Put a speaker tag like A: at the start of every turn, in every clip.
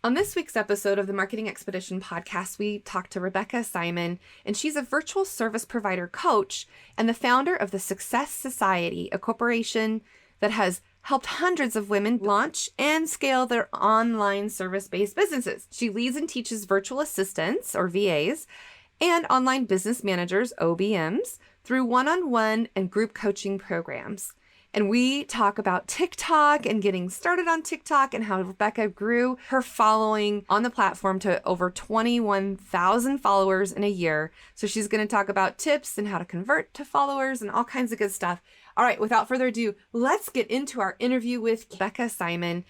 A: On this week's episode of the Marketing Expedition podcast, we talked to Rebecca Simon, and she's a virtual service provider coach and the founder of the Success Society, a corporation that has helped hundreds of women launch and scale their online service-based businesses. She leads and teaches virtual assistants, or VAs, and online business managers, OBMs, through one-on-one and group coaching programs. And we talk about TikTok and getting started on TikTok and how Rebecca grew her following on the platform to over 21,000 followers in a year. So she's going to talk about tips and how to convert to followers and all kinds of good stuff. All right, without further ado, let's get into our interview with Rebecca Simon.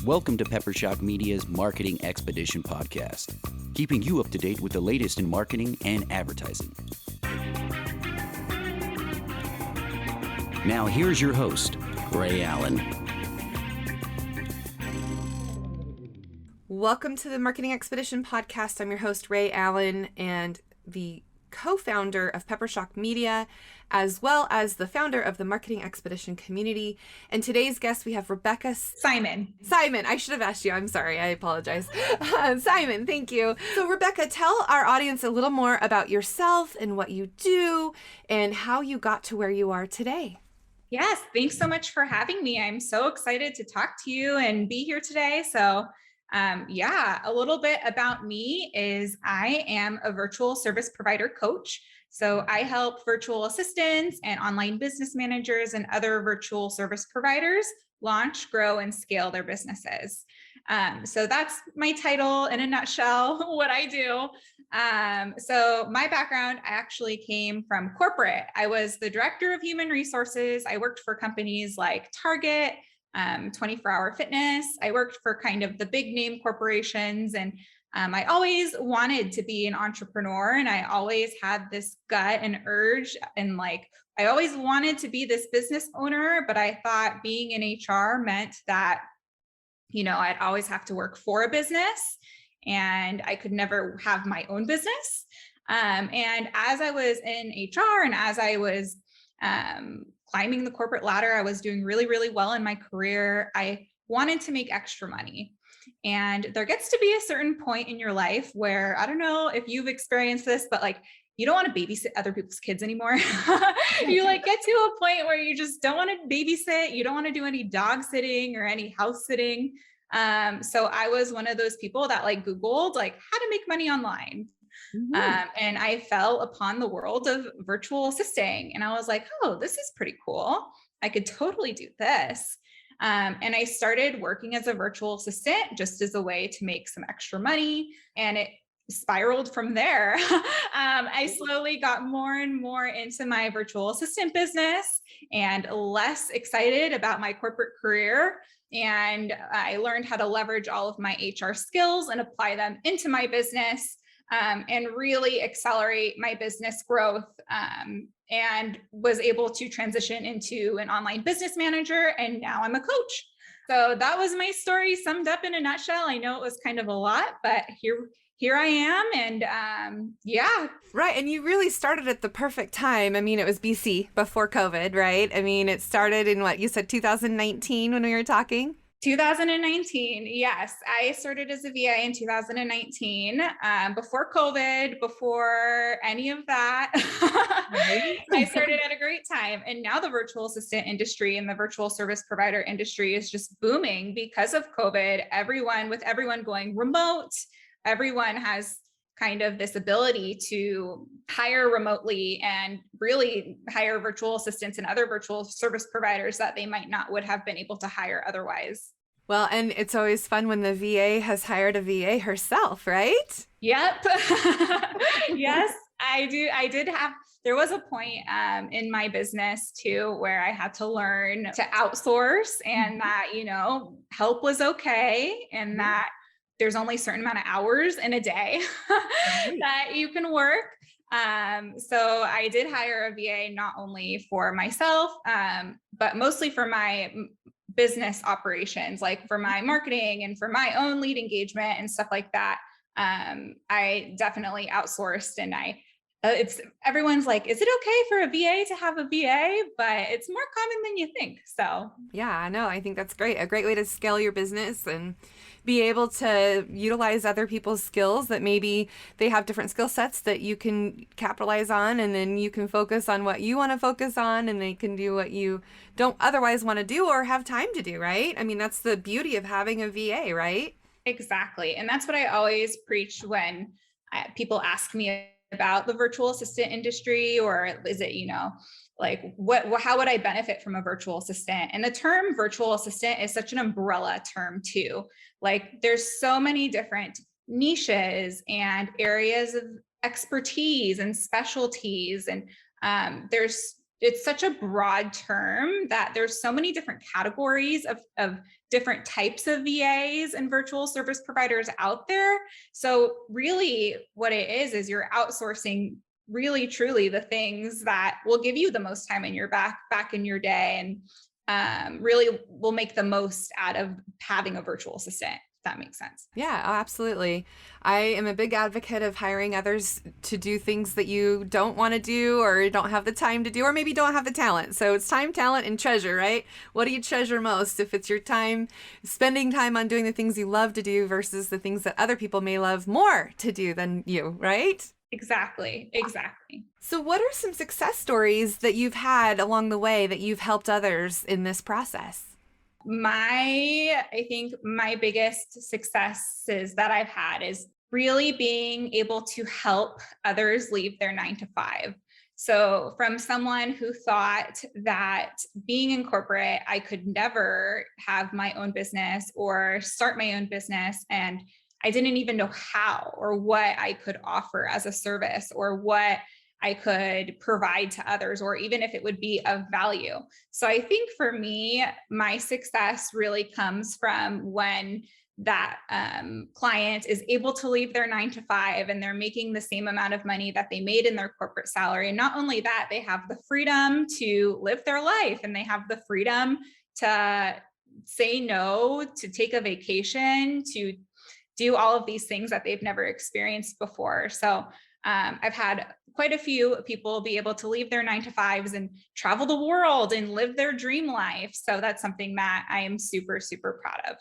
B: Welcome to Peppershock Media's Marketing Expedition podcast, keeping you up to date with the latest in marketing and advertising. Now here's your host, Ray Allen.
A: Welcome to the Marketing Expedition podcast. I'm your host, Ray Allen, and the co-founder of Peppershock Media, as well as the founder of the Marketing Expedition community. And today's guest, we have Rebecca
C: Simon.
A: I should have asked you. I'm sorry. I apologize. Simon, thank you. So Rebecca, tell our audience a little more about yourself and what you do and how you got to where you are today.
C: Yes, thanks so much for having me. I'm so excited to talk to you and be here today. So a little bit about me is I am a virtual service provider coach. So I help virtual assistants and online business managers and other virtual service providers launch, grow, and scale their businesses. So that's my title in a nutshell, what I do. So my background, I actually came from corporate. I was the director of human resources. I worked for companies like Target, 24-Hour Fitness. I worked for kind of the big name corporations, and I always wanted to be an entrepreneur, and I always had this gut and urge, and I always wanted to be this business owner, but I thought being in HR meant that, I'd always have to work for a business and I could never have my own business. And as I was in HR and as I was climbing the corporate ladder, I was doing really, really well in my career. I wanted to make extra money. And there gets to be a certain point in your life where, I don't know if you've experienced this, but you don't want to babysit other people's kids anymore. You get to a point where you just don't want to babysit. You don't want to do any dog sitting or any house sitting. So I was one of those people that Googled how to make money online. Mm-hmm. And I fell upon the world of virtual assisting. And I was like, oh, this is pretty cool. I could totally do this. And I started working as a virtual assistant just as a way to make some extra money. And it spiraled from there. I slowly got more and more into my virtual assistant business and less excited about my corporate career. And I learned how to leverage all of my HR skills and apply them into my business and really accelerate my business growth, and was able to transition into an online business manager. And now I'm a coach. So that was my story summed up in a nutshell. I know it was kind of a lot, but here I am. And
A: Right. And you really started at the perfect time. I mean, it was BC before COVID, right? I mean, it started in what you said, 2019 when we were talking?
C: 2019. Yes. I started as a VA in 2019, before COVID, before any of that. I started at a great time. And now the virtual assistant industry and the virtual service provider industry is just booming because of COVID. With everyone going remote, everyone has kind of this ability to hire remotely and really hire virtual assistants and other virtual service providers that they would have been able to hire otherwise.
A: Well, and it's always fun when the VA has hired a VA herself, right?
C: Yep. Yes, I do. There was a point in my business too, where I had to learn to outsource, and that, help was okay. And that there's only a certain amount of hours in a day that you can work. So I did hire a VA not only for myself, but mostly for my business operations, for my marketing and for my own lead engagement and stuff like that. I definitely outsourced, and I it's everyone's like, is it okay for a VA to have a VA? But it's more common than you think. So
A: Yeah, I know. I think that's great. A great way to scale your business and be able to utilize other people's skills that maybe they have different skill sets that you can capitalize on, and then you can focus on what you want to focus on, and they can do what you don't otherwise want to do or have time to do, right? I mean, that's the beauty of having a VA, right?
C: exactly. And that's what I always preach when people ask me about the virtual assistant industry, or is it, like how would I benefit from a virtual assistant? And the term virtual assistant is such an umbrella term too. Like there's so many different niches and areas of expertise and specialties. And it's such a broad term that there's so many different categories of different types of VAs and virtual service providers out there. So really what it is you're outsourcing really truly the things that will give you the most time in your back in your day, and really will make the most out of having a virtual assistant, if that makes sense.
A: Yeah, oh, absolutely. I am a big advocate of hiring others to do things that you don't want to do or don't have the time to do, or maybe don't have the talent. So it's time, talent, and treasure, right? What do you treasure most? If it's your time, spending time on doing the things you love to do versus the things that other people may love more to do than you, right?
C: Exactly.
A: So what are some success stories that you've had along the way that you've helped others in this process?
C: I think my biggest successes that I've had is really being able to help others leave their 9 to 5. So from someone who thought that being in corporate, I could never have my own business or start my own business, and I didn't even know how or what I could offer as a service or what I could provide to others, or even if it would be of value. So I think for me, my success really comes from when that client is able to leave their 9 to 5 and they're making the same amount of money that they made in their corporate salary. And not only that, they have the freedom to live their life, and they have the freedom to say no, to take a vacation, to do all of these things that they've never experienced before. So I've had quite a few people be able to leave their 9 to 5s and travel the world and live their dream life. So that's something that I am super, super proud of.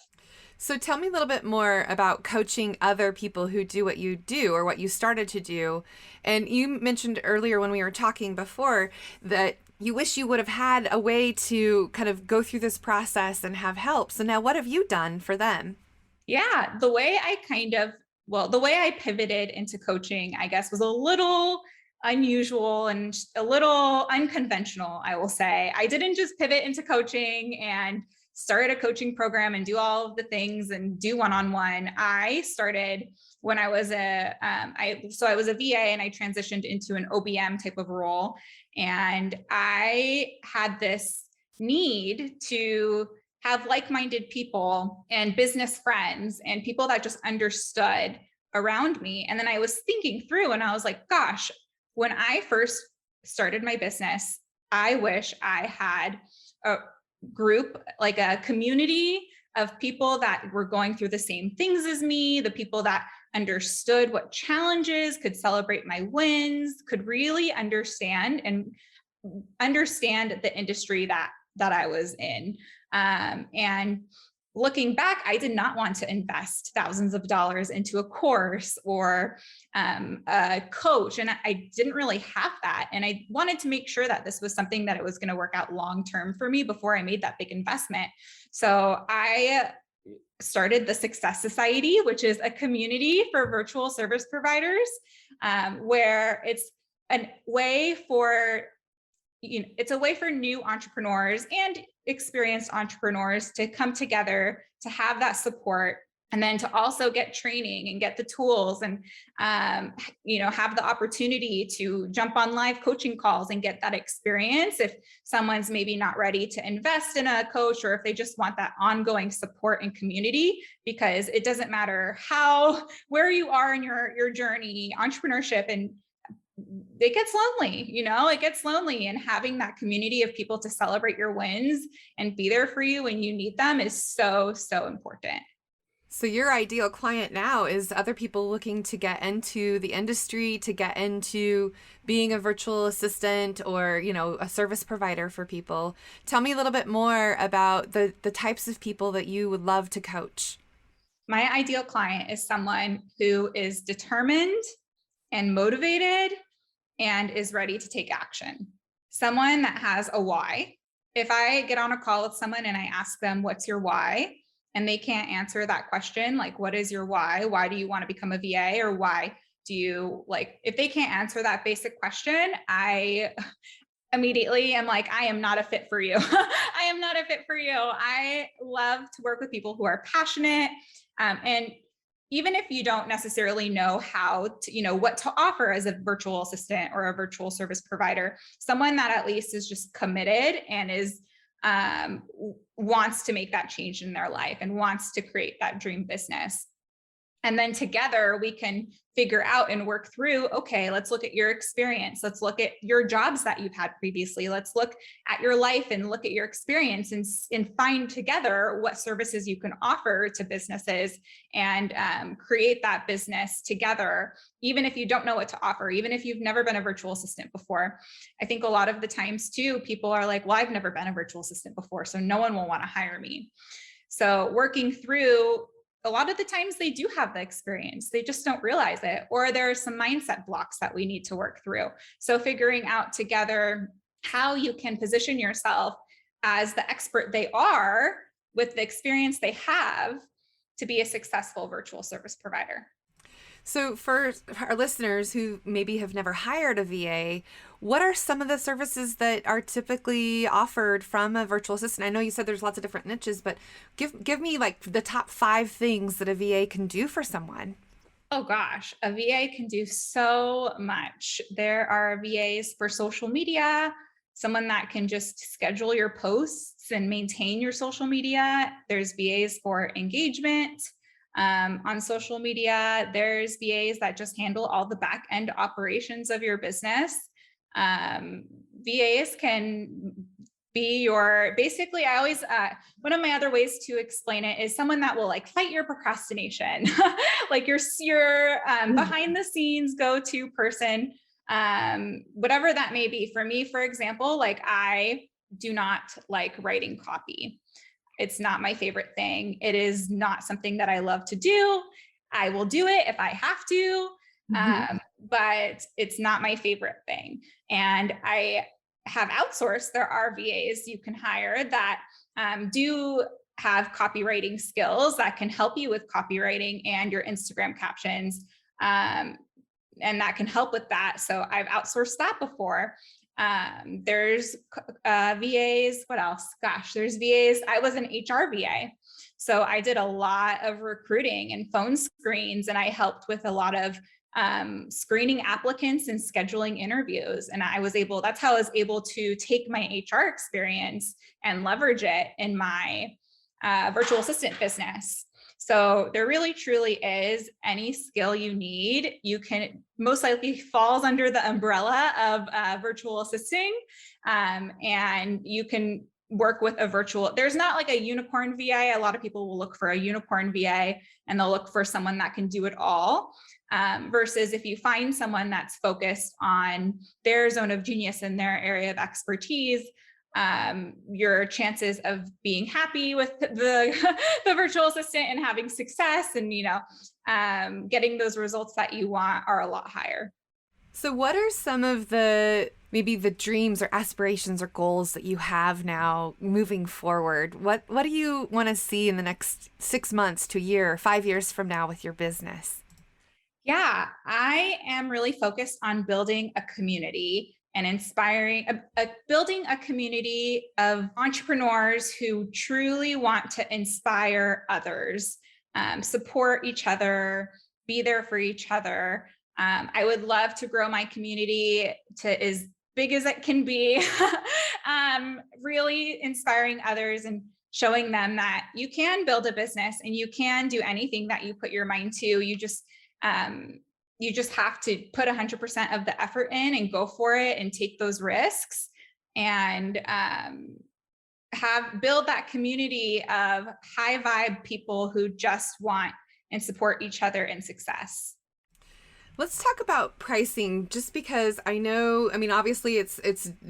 A: So tell me a little bit more about coaching other people who do what you do or what you started to do. And you mentioned earlier when we were talking before that you wish you would have had a way to kind of go through this process and have help. So now what have you done for them?
C: Yeah, the way I pivoted into coaching, I guess, was a little unusual and a little unconventional, I will say. I didn't just pivot into coaching and start a coaching program and do all of the things and do one-on-one. I started when I was I was a VA, and I transitioned into an OBM type of role. And I had this need to have like-minded people and business friends and people that just understood around me. And then I was thinking through and I was like, gosh, when I first started my business, I wish I had a group, like a community of people that were going through the same things as me, the people that understood what challenges, could celebrate my wins, could really understand the industry that I was in. And looking back, I did not want to invest thousands of dollars into a course or a coach. And I didn't really have that. And I wanted to make sure that this was something that it was going to work out long-term for me before I made that big investment. So I started the Success Society, which is a community for virtual service providers, where it's a way for new entrepreneurs and experienced entrepreneurs to come together, to have that support, and then to also get training and get the tools and, have the opportunity to jump on live coaching calls and get that experience if someone's maybe not ready to invest in a coach, or if they just want that ongoing support and community, because it doesn't matter where you are in your journey, entrepreneurship, and it gets lonely, and having that community of people to celebrate your wins and be there for you when you need them is so, so important.
A: So your ideal client now is other people looking to get into the industry, to get into being a virtual assistant or, a service provider for people. Tell me a little bit more about the types of people that you would love to coach.
C: My ideal client is someone who is determined and motivated and is ready to take action. Someone that has a why. If I get on a call with someone and I ask them, what's your why? And they can't answer that question, like, what is your why? Why do you want to become a VA? Or why do you if they can't answer that basic question, I immediately am like, I am not a fit for you. I am not a fit for you. I love to work with people who are passionate. And even if you don't necessarily know how to, what to offer as a virtual assistant or a virtual service provider, someone that at least is just committed and is wants to make that change in their life and wants to create that dream business. And then together we can figure out and work through, okay, let's look at your experience. Let's look at your jobs that you've had previously. Let's look at your life and look at your experience and find together what services you can offer to businesses and create that business together, even if you don't know what to offer, even if you've never been a virtual assistant before. I think a lot of the times too, people are like, well, I've never been a virtual assistant before, so no one will want to hire me. So working through, a lot of the times they do have the experience, they just don't realize it, or there are some mindset blocks that we need to work through. So figuring out together how you can position yourself as the expert they are with the experience they have to be a successful virtual service provider.
A: So for our listeners who maybe have never hired a VA, what are some of the services that are typically offered from a virtual assistant? I know you said there's lots of different niches, but give me like the top 5 things that a VA can do for someone.
C: Oh gosh, a VA can do so much. There are VAs for social media, someone that can just schedule your posts and maintain your social media. There's VAs for engagement on social media. There's VAs that just handle all the back end operations of your business. VAs can be basically, I always, one of my other ways to explain it is someone that will like fight your procrastination, like your behind the scenes go-to person, whatever that may be. For me, for example, like I do not like writing copy. It's not my favorite thing. It is not something that I love to do. I will do it if I have to, but it's not my favorite thing. And I have outsourced. There are VAs you can hire that do have copywriting skills that can help you with copywriting and your Instagram captions. And that can help with that. So I've outsourced that before. There's VAs. What else? Gosh, there's VAs. I was an HR VA. So I did a lot of recruiting and phone screens, and I helped with a lot of screening applicants and scheduling interviews. And that's how I was able to take my HR experience and leverage it in my virtual assistant business. So there really truly is any skill you need. You can most likely falls under the umbrella of virtual assisting, and you can work with there's not like a unicorn VA. A lot of people will look for a unicorn VA and they'll look for someone that can do it all. Versus if you find someone that's focused on their zone of genius in their area of expertise, your chances of being happy with the virtual assistant and having success and, getting those results that you want are a lot higher.
A: So what are some of maybe the dreams or aspirations or goals that you have now moving forward? What do you want to see in the next 6 months to a year or 5 years from now with your business?
C: Yeah, I am really focused on building a community and inspiring, building a community of entrepreneurs who truly want to inspire others, support each other, be there for each other. I would love to grow my community to as big as it can be, really inspiring others and showing them that you can build a business and you can do anything that you put your mind to. You just have to put 100% of the effort in and go for it and take those risks. And build that community of high vibe people who just want and support each other in success.
A: Let's talk about pricing, just because I know, I mean, obviously it's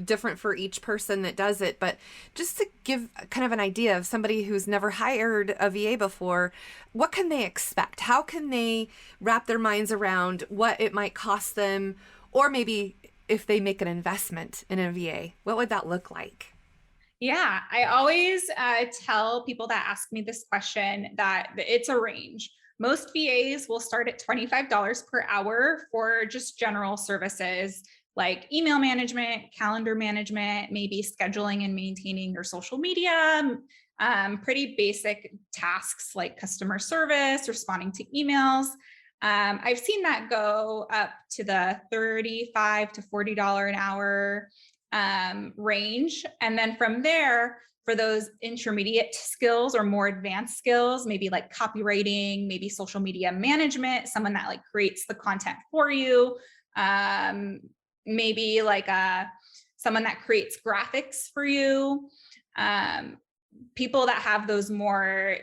A: different for each person that does it, but just to give kind of an idea of somebody who's never hired a VA before, what can they expect? How can they wrap their minds around what it might cost them, or maybe if they make an investment in a VA, what would that look like?
C: Yeah, I always tell people that ask me this question that it's a range. Most VAs will start at $25 per hour for just general services like email management, calendar management, maybe scheduling and maintaining your social media, pretty basic tasks like customer service, responding to emails. I've seen that go up to the $35 to $40 an hour range. And then from there, for those intermediate skills or more advanced skills, maybe like copywriting, maybe social media management, someone that like creates the content for you, maybe like someone that creates graphics for you. People that have those more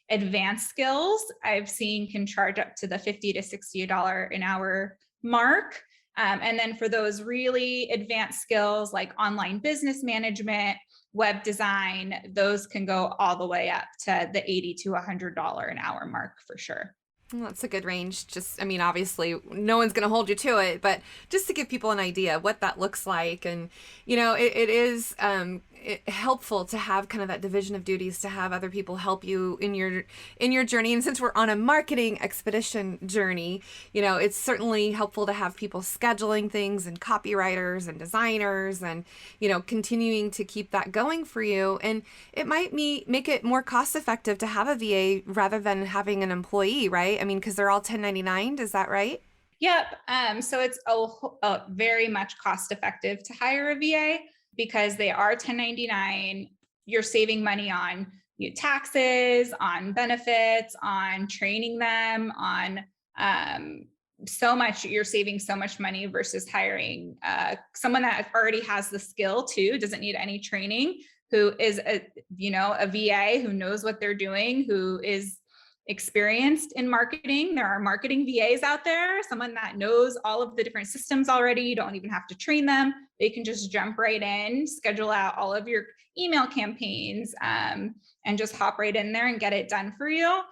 C: advanced skills, I've seen can charge up to the $50 to $60 an hour mark. And then for those really advanced skills like online business management, web design, those can go all the way up to the $80 to $100 an hour mark for sure.
A: Well, that's a good range. Just, I mean, obviously no one's going to hold you to it, but just to give people an idea what that looks like. And, you know, it is helpful to have kind of that division of duties, to have other people help you in your journey. And since we're on a marketing expedition journey, you know, it's certainly helpful to have people scheduling things, and copywriters and designers, and, you know, continuing to keep that going for you. And it might make it more cost effective to have a VA rather than having an employee, right? I mean, because they're all 1099, is that right?
C: Yep. So it's a very much cost effective to hire a VA because they are 1099. You're saving money on taxes, on benefits, on training them, on so much. You're saving so much money versus hiring someone that already has the skill too, doesn't need any training, who is a VA who knows what they're doing, who is experienced in marketing. There are marketing VAs out there, someone that knows all of the different systems already. You don't even have to train them. They can just jump right in, schedule out all of your email campaigns, and just hop right in there and get it done for you.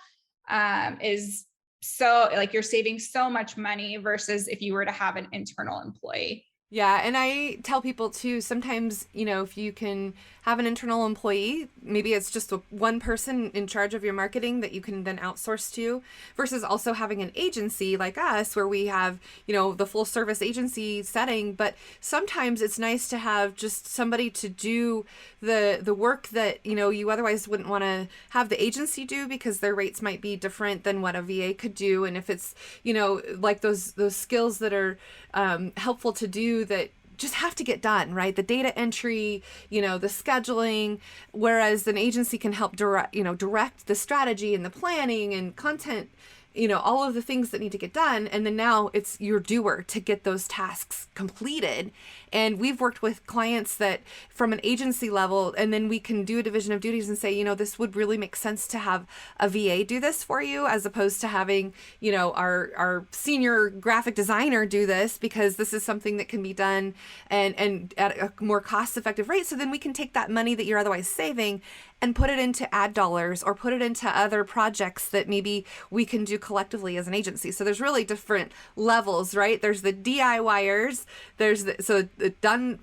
C: Is so like you're saving so much money versus if you were to have an internal employee.
A: Yeah. And I tell people too, sometimes, you know, if you can have an internal employee, maybe it's just one person in charge of your marketing that you can then outsource to, versus also having an agency like us where we have, you know, the full service agency setting. But sometimes it's nice to have just somebody to do the work that, you know, you otherwise wouldn't want to have the agency do, because their rates might be different than what a VA could do. And if it's, you know, like those skills that are helpful to do that just have to get done, right? The data entry, you know, the scheduling, whereas an agency can help direct the strategy and the planning and content, you know, all of the things that need to get done. And then now it's your doer to get those tasks completed. And we've worked with clients that from an agency level, and then we can do a division of duties and say, you know, this would really make sense to have a VA do this for you, as opposed to having, you know, our senior graphic designer do this, because this is something that can be done and at a more cost effective rate. So then we can take that money that you're otherwise saving and put it into ad dollars, or put it into other projects that maybe we can do collectively as an agency. So there's really different levels, right? There's the DIYers, there's the done,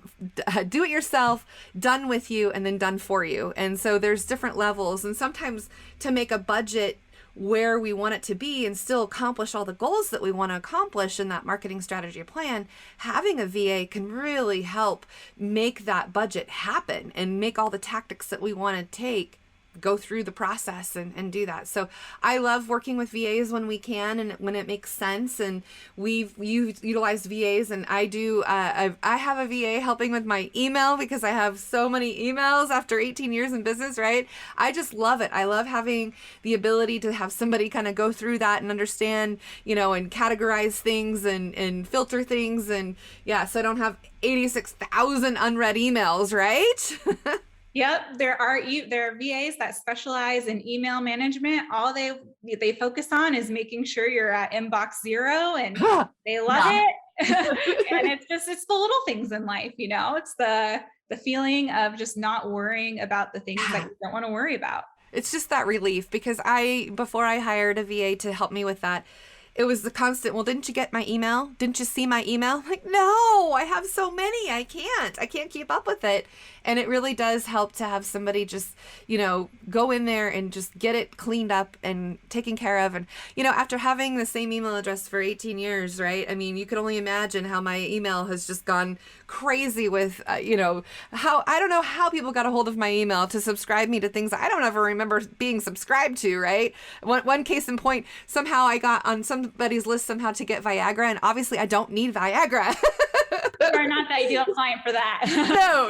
A: do it yourself, done with you, and then done for you. And so there's different levels. And sometimes to make a budget where we want it to be and still accomplish all the goals that we want to accomplish in that marketing strategy plan, having a VA can really help make that budget happen and make all the tactics that we want to take go through the process and do that. So I love working with VAs when we can and when it makes sense. And we've utilized VAs, and I do. I have a VA helping with my email because I have so many emails after 18 years in business, right? I just love it. I love having the ability to have somebody kind of go through that and understand, you know, and categorize things and filter things. And yeah, so I don't have 86,000 unread emails, right?
C: Yep, there are VAs that specialize in email management. All they focus on is making sure you're at inbox zero, and they love
A: Yeah.
C: it. And it's the little things in life, It's the feeling of just not worrying about the things that
A: Yeah.
C: you don't want to worry about.
A: It's just that relief because before I hired a VA to help me with that, it was the constant, well, didn't you get my email? Didn't you see my email? I'm like, no, I have so many. I can't keep up with it. And it really does help to have somebody just, go in there and just get it cleaned up and taken care of. And, after having the same email address for 18 years, right? I mean, you could only imagine how my email has just gone crazy with, how, I don't know how people got a hold of my email to subscribe me to things I don't ever remember being subscribed to, right? One case in point, somehow I got on somebody's list somehow to get Viagra, and obviously I don't need Viagra.
C: You are not the ideal client for that.
A: No.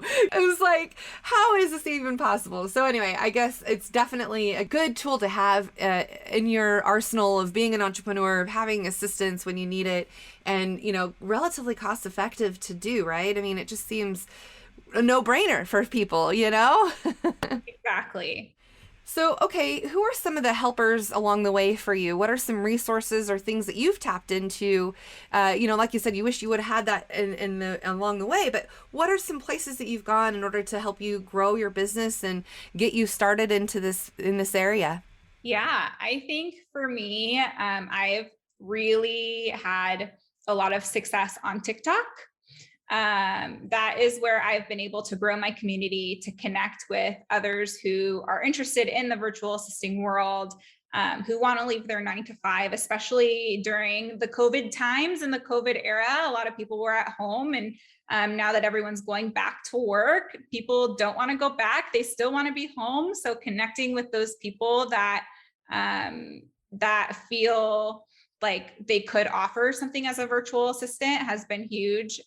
A: It was like, how is this even possible? So anyway, I guess it's definitely a good tool to have in your arsenal of being an entrepreneur, of having assistance when you need it, and, relatively cost effective to do, right? I mean, it just seems a no-brainer for people,
C: Exactly.
A: So, okay, who are some of the helpers along the way for you? What are some resources or things that you've tapped into? Like you said, you wish you would have had that along the way, but what are some places that you've gone in order to help you grow your business and get you started in this area?
C: Yeah, I think for me, I've really had a lot of success on TikTok. That is where I've been able to grow my community, to connect with others who are interested in the virtual assisting world, who want to leave their 9 to 5, especially during the COVID times and the COVID era. A lot of people were at home, and now that everyone's going back to work, people don't want to go back. They still want to be home. So connecting with those people that feel like they could offer something as a virtual assistant has been huge.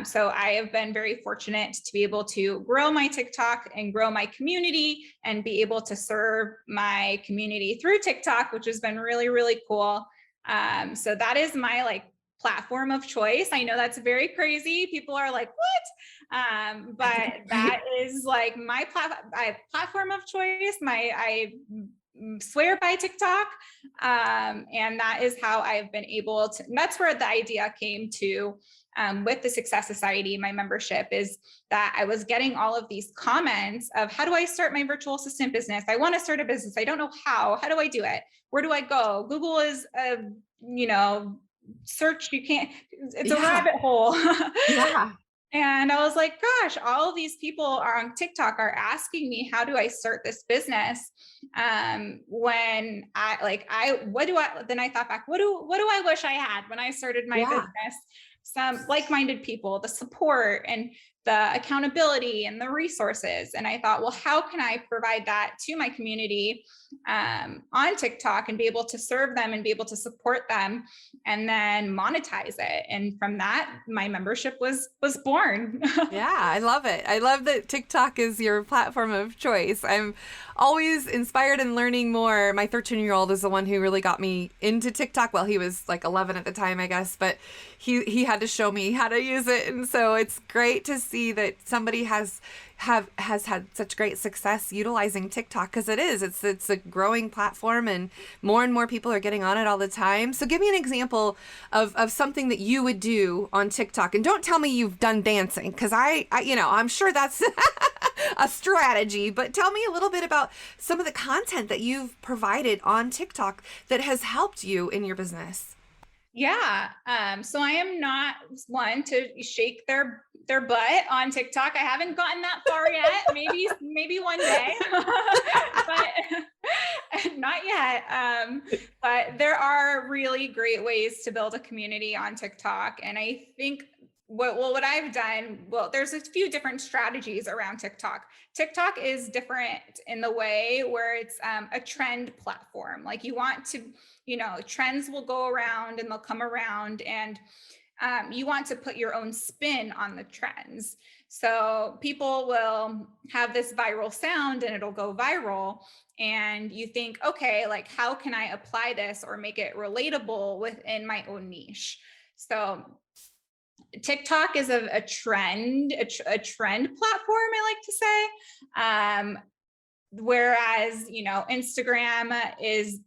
C: So I have been very fortunate to be able to grow my TikTok and grow my community and be able to serve my community through TikTok, which has been really, really cool. So that is my platform of choice. I know that's very crazy. People are like, what? But that is like my platform of choice. I swear by TikTok. And that is how I've been able to, that's where the idea came to with the Success Society, my membership, is that I was getting all of these comments of, how do I start my virtual assistant business? I want to start a business. I don't know how. How do I do it? Where do I go? Google is search. You can't, it's a rabbit hole.
A: Yeah.
C: And I was like, gosh, all of these people are on TikTok are asking me, how do I start this business? When then I thought back, what do I wish I had when I started my business? Some like-minded people, the support and the accountability and the resources. And I thought, well, how can I provide that to my community on TikTok and be able to serve them and be able to support them and then monetize it? And from that, my membership was born.
A: Yeah, I love it. I love that TikTok is your platform of choice. I'm always inspired and learning more. My 13-year-old is the one who really got me into TikTok. Well, he was like 11 at the time, I guess, but he had to show me how to use it. And so it's great to see that somebody has had such great success utilizing TikTok, because it's a growing platform and more people are getting on it all the time. So give me an example of something that you would do on TikTok, and don't tell me you've done dancing, because I'm sure that's a strategy, but tell me a little bit about some of the content that you've provided on TikTok that has helped you in your business.
C: Yeah. So I am not one to shake their butt on TikTok. I haven't gotten that far yet. Maybe one day, but not yet. But there are really great ways to build a community on TikTok. And I think what I've done, there's a few different strategies around TikTok. TikTok is different in the way where it's a trend platform. Like you want to, trends will go around and they'll come around, and you want to put your own spin on the trends. So people will have this viral sound and it'll go viral. And you think, okay, like how can I apply this or make it relatable within my own niche? So TikTok is a trend, a trend platform, I like to say. Whereas, Instagram is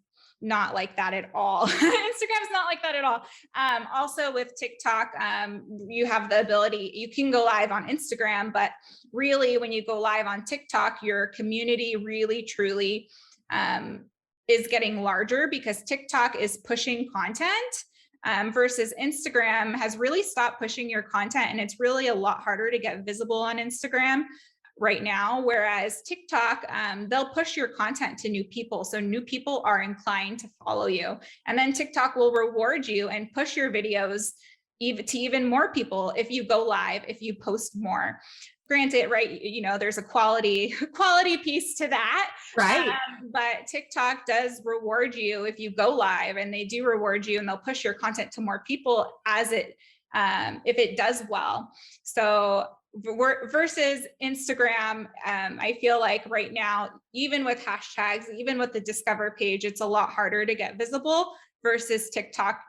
C: not like that at all. Instagram is not like that at all. Also with TikTok, you have the ability, you can go live on Instagram, but really when you go live on TikTok, your community really, truly is getting larger because TikTok is pushing content. Versus Instagram has really stopped pushing your content, and it's really a lot harder to get visible on Instagram right now. Whereas TikTok, they'll push your content to new people. So new people are inclined to follow you. And then TikTok will reward you and push your videos to even more people if you go live, if you post more. Granted, right, there's a quality piece to that.
A: Right.
C: But TikTok does reward you if you go live, and they do reward you, and they'll push your content to more people as if it does well. So versus Instagram, I feel like right now, even with hashtags, even with the Discover page, it's a lot harder to get visible. Versus TikTok,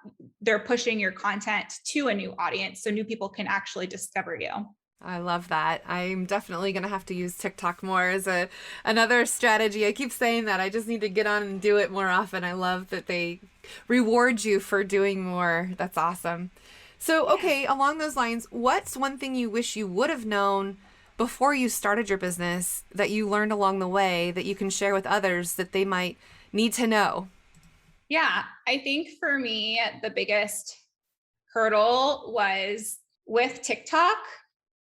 C: they're pushing your content to a new audience, so new people can actually discover you.
A: I love that. I'm definitely going to have to use TikTok more as another strategy. I keep saying that. I just need to get on and do it more often. I love that they reward you for doing more. That's awesome. So, okay, along those lines, what's one thing you wish you would have known before you started your business that you learned along the way that you can share with others that they might need to know?
C: Yeah, I think for me, the biggest hurdle was with TikTok.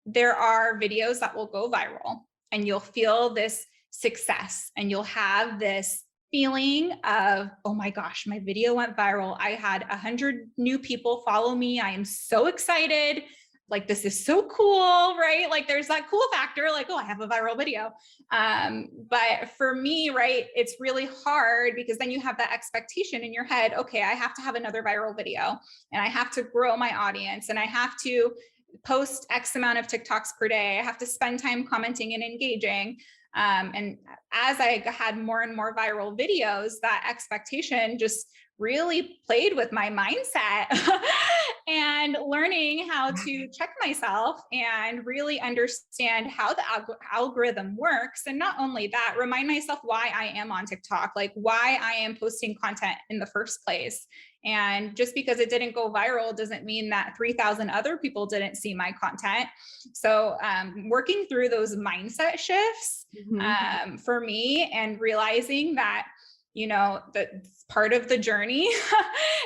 C: There are videos that will go viral, and you'll feel this success, and you'll have this feeling of, oh my gosh, my video went viral. I had 100 new people follow me. I am so excited. Like, this is so cool, right? Like, there's that cool factor, like, oh, I have a viral video. But for me, right, it's really hard because then you have that expectation in your head. Okay, I have to have another viral video, and I have to grow my audience, and I have to post X amount of TikToks per day. I have to spend time commenting and engaging. And as I had more and more viral videos, that expectation just really played with my mindset and learning how to check myself and really understand how the algorithm works. And not only that, remind myself why I am on TikTok, like why I am posting content in the first place. And just because it didn't go viral doesn't mean that 3,000 other people didn't see my content. So working through those mindset shifts for me, and realizing that, that's part of the journey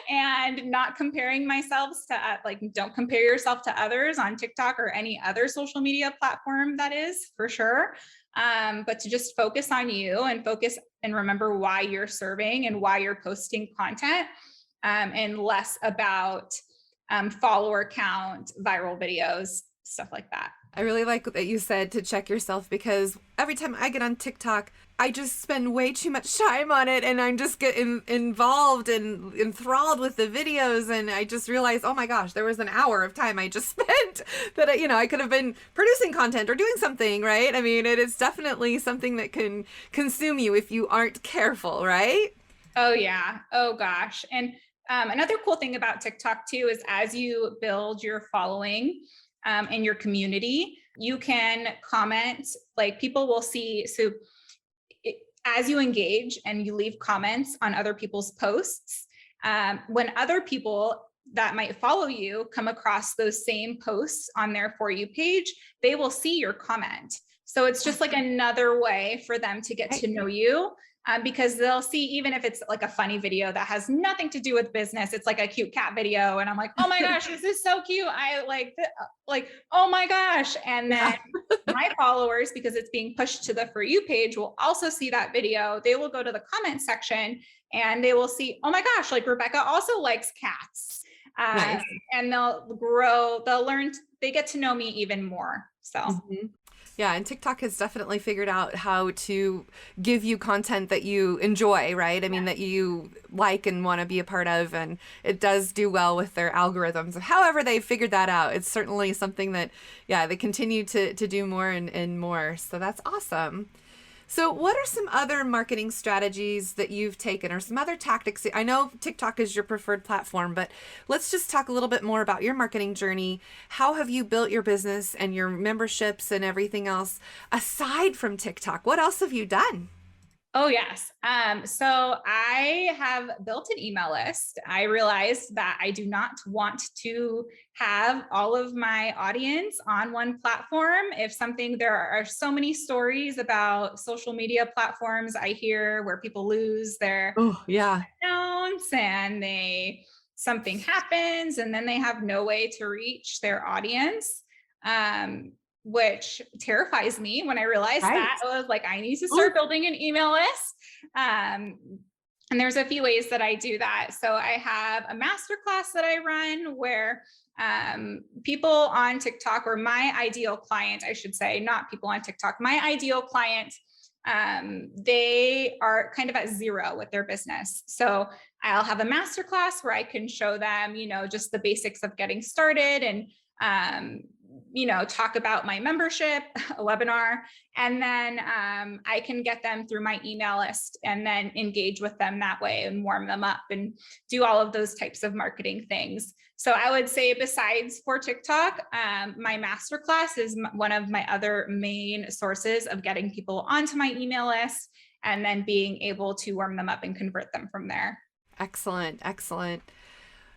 C: and not comparing myself to don't compare yourself to others on TikTok or any other social media platform, that is for sure. But to just focus on you and focus and remember why you're serving and why you're posting content. And less about follower count, viral videos, stuff like that.
A: I really like that you said to check yourself, because every time I get on TikTok, I just spend way too much time on it, and I'm just getting involved and enthralled with the videos, and I just realized, oh my gosh, there was an hour of time I just spent that I could have been producing content or doing something, right? I mean, it is definitely something that can consume you if you aren't careful, right?
C: Oh yeah. Oh gosh. And another cool thing about TikTok too is as you build your following and your community, you can comment, like people will see. So as you engage and you leave comments on other people's posts, when other people that might follow you come across those same posts on their For You page, they will see your comment. So it's just like another way for them to get to know you. Because they'll see, even if it's like a funny video that has nothing to do with business, it's like a cute cat video. And I'm like, oh my gosh, this is so cute. I like, oh my gosh. And then my followers, because it's being pushed to the For You page, will also see that video. They will go to the comment section and they will see, oh my gosh, like Rebecca also likes cats. Nice. And they'll learn, they get to know me even more. So.
A: Yeah, and TikTok has definitely figured out how to give you content that you enjoy, right? I mean, that you like and want to be a part of, and it does do well with their algorithms. However they figured that out, it's certainly something that, they continue to do more and more. So that's awesome. So what are some other marketing strategies that you've taken or some other tactics? I know TikTok is your preferred platform, but let's just talk a little bit more about your marketing journey. How have you built your business and your memberships and everything else aside from TikTok? What else have you done?
C: Oh, yes. So I have built an email list. I realized that I do not want to have all of my audience on one platform. There are so many stories about social media platforms I hear where people lose their
A: Oh, yeah.
C: accounts and something happens and then they have no way to reach their audience. Which terrifies me. When I realized
A: Right.
C: that, I was like, I need to start building an email list. And there's a few ways that I do that. So I have a masterclass that I run where people on TikTok, or my ideal client, I should say, not people on TikTok, my ideal client, they are kind of at zero with their business. So I'll have a masterclass where I can show them, just the basics of getting started and talk about my membership, a webinar, and then I can get them through my email list and then engage with them that way and warm them up and do all of those types of marketing things. So I would say besides for TikTok, my masterclass is one of my other main sources of getting people onto my email list and then being able to warm them up and convert them from there.
A: Excellent. Excellent.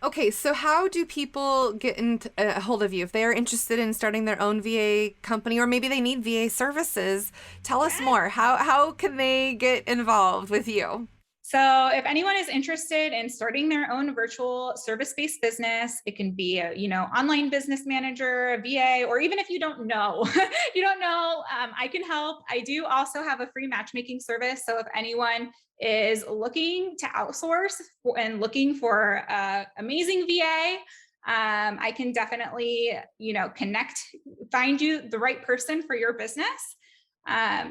A: Okay, so how do people get a hold of you if they are interested in starting their own VA company, or maybe they need VA services? Tell us more. How can they get involved with you?
C: So if anyone is interested in starting their own virtual service-based business, it can be a, online business manager, a VA, or even if you don't know, I can help. I do also have a free matchmaking service. So if anyone is looking to outsource and looking for an amazing VA, I can definitely, find you the right person for your business.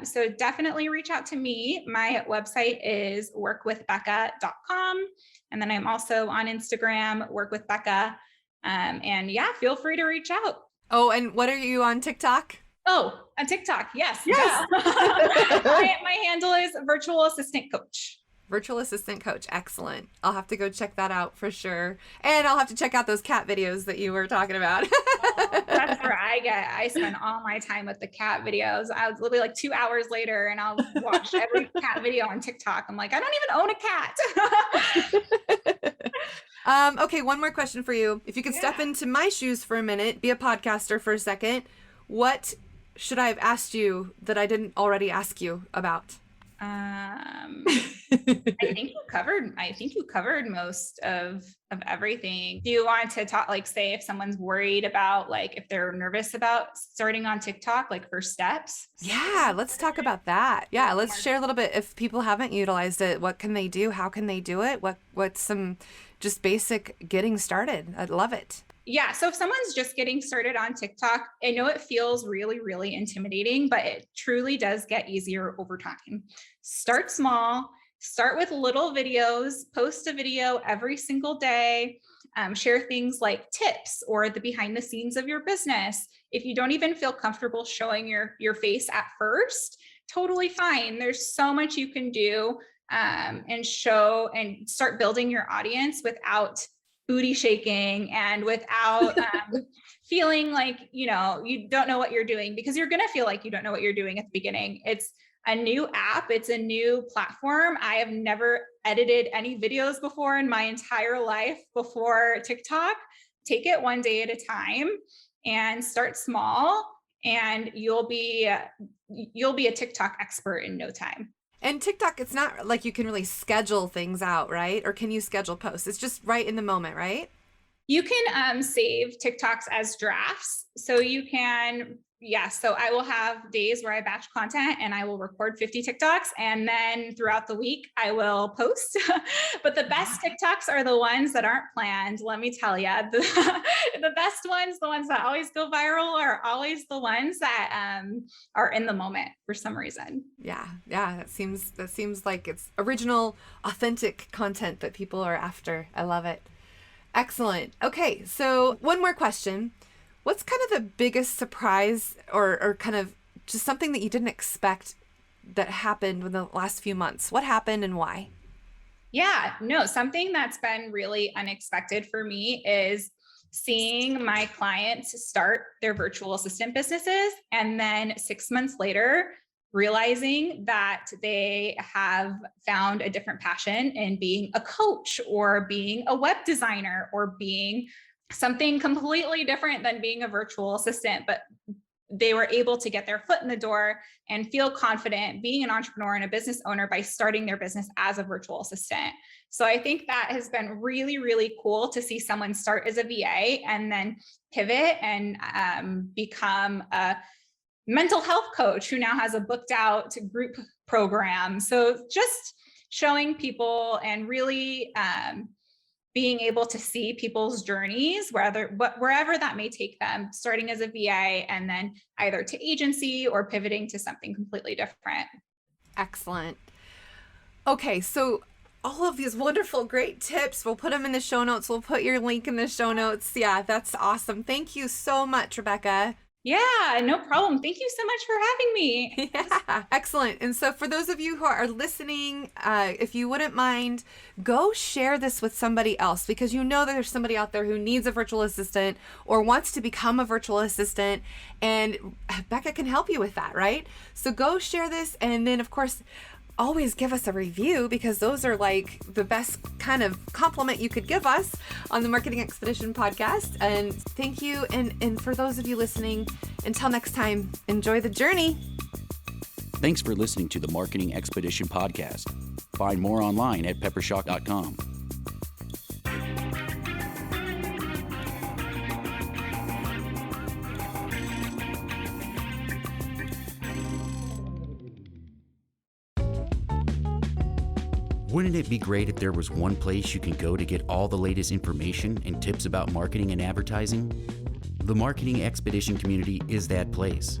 C: So definitely reach out to me. My website is workwithbecca.com. And then I'm also on Instagram, workwithbecca. And yeah, feel free to reach out.
A: Oh, and what are you on TikTok?
C: Oh, on TikTok. Yes.
A: Yes.
C: My handle is virtual assistant coach.
A: Virtual assistant coach. Excellent. I'll have to go check that out for sure. And I'll have to check out those cat videos that you were talking about.
C: That's where I spend all my time with the cat videos. I was literally like 2 hours later and I'll watch every cat video on TikTok. I'm like, I don't even own a cat.
A: Okay, one more question for you. If you could step into my shoes for a minute, be a podcaster for a second, what should I have asked you that I didn't already ask you about?
C: I think you covered most of everything. Do you want to talk, like, say if someone's worried about, like, if they're nervous about starting on TikTok, like first steps?
A: Yeah, let's talk about that. Yeah, let's share a little bit. If people haven't utilized it, what can they do? How can they do it? What's some just basic getting started? I'd love it.
C: Yeah. So if someone's just getting started on TikTok, I know it feels really, really intimidating, but it truly does get easier over time. Start small, start with little videos, post a video every single day, share things like tips or the behind the scenes of your business. If you don't even feel comfortable showing your face at first, totally fine. There's so much you can do and show and start building your audience without booty shaking and without feeling like, you don't know what you're doing, because you're going to feel like you don't know what you're doing at the beginning. It's a new app. It's a new platform. I have never edited any videos before in my entire life before TikTok. Take it one day at a time and start small, and you'll be a TikTok expert in no time.
A: And TikTok, it's not like you can really schedule things out, right? Or can you schedule posts? It's just right in the moment, right?
C: You can save TikToks as drafts. So you can, so I will have days where I batch content and I will record 50 TikToks. And then throughout the week, I will post. But the best TikToks are the ones that aren't planned. Let me tell you, the best ones, the ones that always go viral, are always the ones that are in the moment for some reason.
A: Yeah. That seems like it's original, authentic content that people are after. I love it. Excellent. Okay, so one more question. What's kind of the biggest surprise or kind of just something that you didn't expect that happened in the last few months? What happened and why?
C: Yeah, no, something that's been really unexpected for me is seeing my clients start their virtual assistant businesses and then 6 months later realizing that they have found a different passion in being a coach or being a web designer or being something completely different than being a virtual assistant, but they were able to get their foot in the door and feel confident being an entrepreneur and a business owner by starting their business as a virtual assistant. So I think that has been really, really cool to see someone start as a VA and then pivot and become a mental health coach who now has a booked out group program. So just showing people and really being able to see people's journeys, wherever that may take them, starting as a VA and then either to agency or pivoting to something completely different.
A: Excellent. Okay, so all of these wonderful, great tips, we'll put them in the show notes. We'll put your link in the show notes. Yeah, that's awesome. Thank you so much, Rebecca.
C: Yeah, no problem. Thank you so much for having me.
A: Yeah, excellent. And so for those of you who are listening, if you wouldn't mind, go share this with somebody else, because you know that there's somebody out there who needs a virtual assistant or wants to become a virtual assistant, and Becca can help you with that, right? So go share this, and then of course, always give us a review, because those are like the best kind of compliment you could give us on the Marketing Expedition podcast. And thank you. And for those of you listening, until next time, enjoy the journey.
B: Thanks for listening to the Marketing Expedition podcast. Find more online at peppershock.com. Wouldn't it be great if there was one place you can go to get all the latest information and tips about marketing and advertising? The Marketing Expedition community is that place.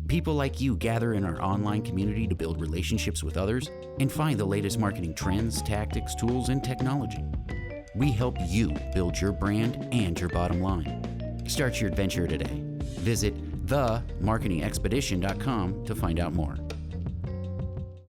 B: People like you gather in our online community to build relationships with others and find the latest marketing trends, tactics, tools, and technology. We help you build your brand and your bottom line. Start your adventure today. Visit themarketingexpedition.com to find out more.